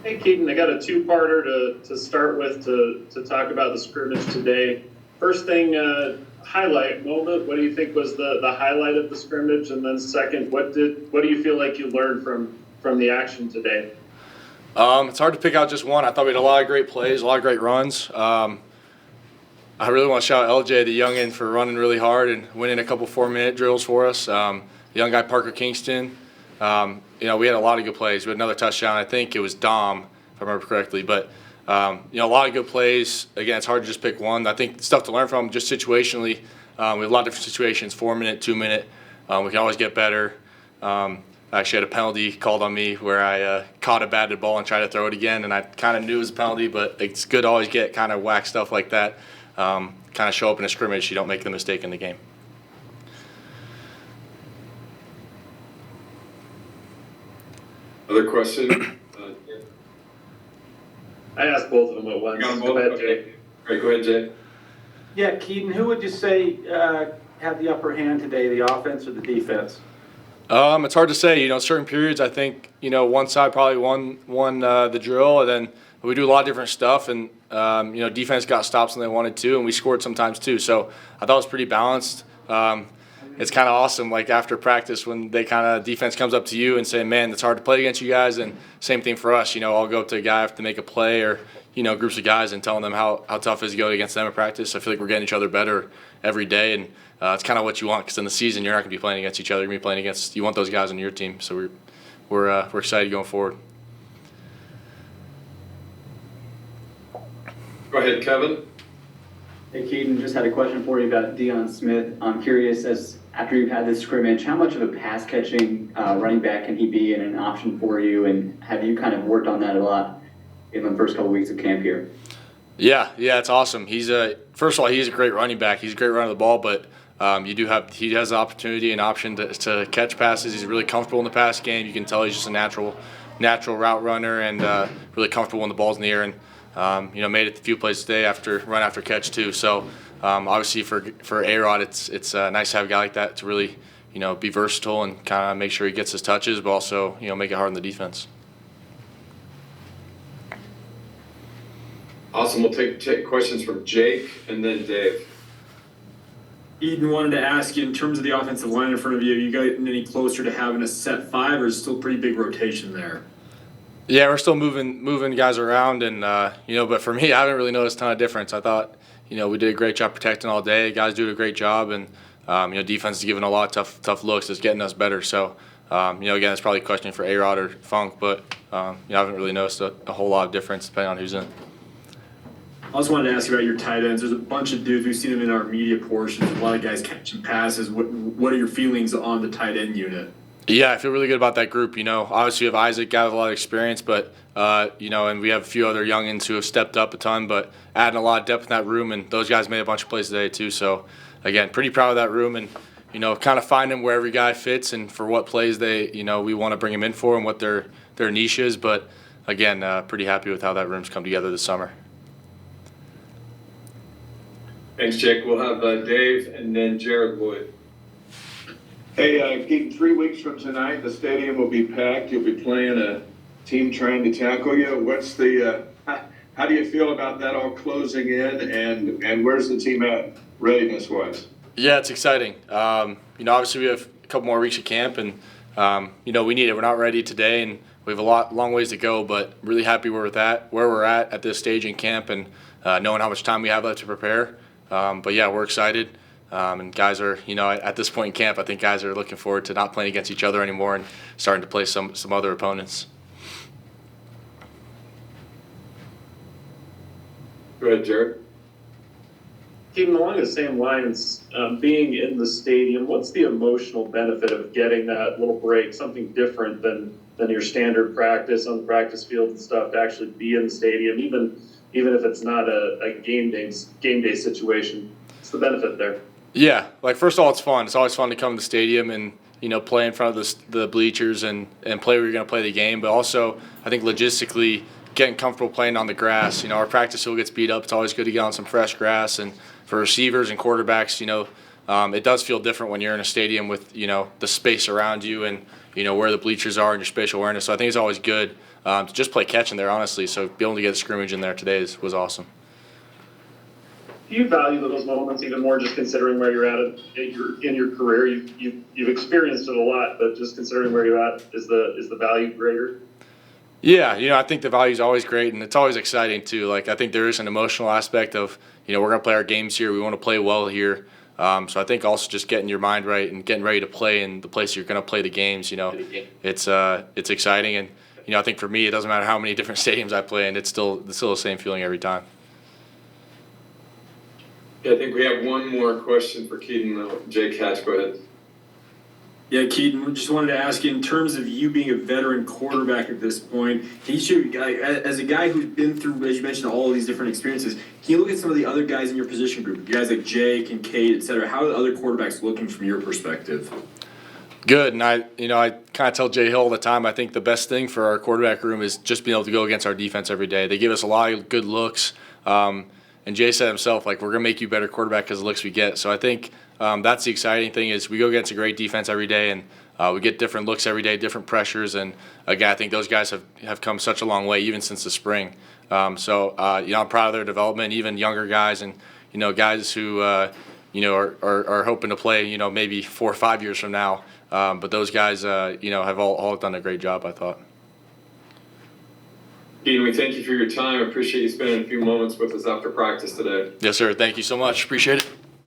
Hey, Keaton, I got a two-parter to start with to talk about the scrimmage today. First thing, highlight moment. What do you think was the highlight of the scrimmage? And then second, what do you feel like you learned from the action today? It's hard to pick out just one. I thought we had a lot of great plays, a lot of great runs. I really want to shout out LJ, the youngin, for running really hard and winning a couple 4-minute drills for us. The young guy Parker Kingston. We had a lot of good plays. We had another touchdown. I think it was Dom, if I remember correctly. But a lot of good plays. Again, it's hard to just pick one. I think stuff to learn from just situationally. We have a lot of different situations: 4-minute, 2-minute. We can always get better. I actually had a penalty called on me where I caught a batted ball and tried to throw it again, and I kind of knew it was a penalty, but it's good to always get kind of whack stuff like that. Kind of show up in a scrimmage, you don't make the mistake in the game. Other question? I asked both of them at once. Go ahead, Jay. All right, go ahead, Jay. Yeah, Kedon, who would you say had the upper hand today, the offense or the defense? It's hard to say. Certain periods, I think, one side probably won the drill, and then we do a lot of different stuff, and, defense got stops when they wanted to, and we scored sometimes too. So I thought it was pretty balanced. It's kind of awesome, like after practice when they kind of defense comes up to you and say, man, it's hard to play against you guys, and same thing for us. I'll go up to a guy have to make a play or, groups of guys and telling them how tough it is to go against them in practice. I feel like we're getting each other better every day, and it's kind of what you want, because in the season you're not going to be playing against each other. You're going to be playing against – you want those guys on your team. So we're excited going forward. Go ahead, Kevin. Hey, Kedon, just had a question for you about Dion Smith. I'm curious, after you've had this scrimmage, how much of a pass-catching running back can he be and an option for you? And have you kind of worked on that a lot in the first couple of weeks of camp here? Yeah, it's awesome. First of all, he's a great running back. He's a great runner of the ball, but he has the opportunity and option to catch passes. He's really comfortable in the pass game. You can tell he's just a natural route runner and really comfortable when the ball's in the air. And made it a few plays today run after catch too. So obviously for A-Rod, it's nice to have a guy like that to really be versatile and kind of make sure he gets his touches, but also make it hard on the defense. Awesome. We'll take questions from Jake and then Dave. Eden, wanted to ask you, in terms of the offensive line in front of you, you getting any closer to having a set five, or is it still pretty big rotation there? Yeah, we're still moving guys around, and but for me, I haven't really noticed a ton of difference. I thought we did a great job protecting all day. Guys do a great job, and defense is giving a lot of tough looks. It's getting us better. So again, it's probably a question for A-Rod or Funk, but I haven't really noticed a whole lot of difference depending on who's in. I also wanted to ask you about your tight ends. There's a bunch of dudes, we've seen them in our media portions, a lot of guys catching passes. What are your feelings on the tight end unit? Yeah, I feel really good about that group. Obviously we have Isaac, guy with a lot of experience, but and we have a few other youngins who have stepped up a ton, but adding a lot of depth in that room, and those guys made a bunch of plays today too. So again, pretty proud of that room, and kind of finding where every guy fits and for what plays we want to bring them in for and what their niche is. But again, pretty happy with how that room's come together this summer. Thanks, Jake. We'll have Dave and then Jared Wood. Hey, Keaton, 3 weeks from tonight, the stadium will be packed. You'll be playing a team trying to tackle you. What's how do you feel about that all closing in, and where's the team at readiness-wise? Yeah, it's exciting. Obviously we have a couple more weeks of camp, and we need it. We're not ready today, and we have a long ways to go, but really happy where we're at this stage in camp, and knowing how much time we have left to prepare. But yeah, we're excited. And guys are, at this point in camp, I think guys are looking forward to not playing against each other anymore and starting to play some other opponents. Go ahead, Jared. Keeping along the same lines, being in the stadium, what's the emotional benefit of getting that little break, something different than your standard practice on the practice field and stuff, to actually be in the stadium, even if it's not a game day situation? What's the benefit there? Yeah, first of all, it's fun. It's always fun to come to the stadium and play in front of the bleachers and play where you're going to play the game. But also, I think logistically, getting comfortable playing on the grass. Our practice field gets beat up. It's always good to get on some fresh grass. And for receivers and quarterbacks, it does feel different when you're in a stadium with the space around you and where the bleachers are and your spatial awareness. So I think it's always good. to just play catch in there, honestly. So being able to get a scrimmage in there today was awesome. Do you value those moments even more, just considering where you're at in your career? You've experienced it a lot, but just considering where you're at, is the value greater? Yeah, I think the value is always great, and it's always exciting too. Like, I think there is an emotional aspect of, we're going to play our games here. We want to play well here. So I think also just getting your mind right and getting ready to play in the place you're going to play the games. It's exciting, and I think for me, it doesn't matter how many different stadiums I play in. It's still the same feeling every time. Yeah, I think we have one more question for Kedon. Jake Hatch, go ahead. Yeah, Kedon, just wanted to ask you, in terms of you being a veteran quarterback at this point, can you show, as a guy who's been through, as you mentioned, all of these different experiences, can you look at some of the other guys in your position group, guys like Jake and Kate, et cetera? How are the other quarterbacks looking from your perspective? Good, and I kind of tell Jay Hill all the time, I think the best thing for our quarterback room is just being able to go against our defense every day. They give us a lot of good looks, and Jay said himself, we're going to make you a better quarterback because of the looks we get. So I think that's the exciting thing is we go against a great defense every day, and we get different looks every day, different pressures, and again, I think those guys have come such a long way even since the spring. I'm proud of their development, even younger guys and guys who are hoping to play maybe 4 or 5 years from now. But those guys have all done a great job, I thought. Kedon, we thank you for your time. I appreciate you spending a few moments with us after practice today. Yes, sir. Thank you so much. Appreciate it.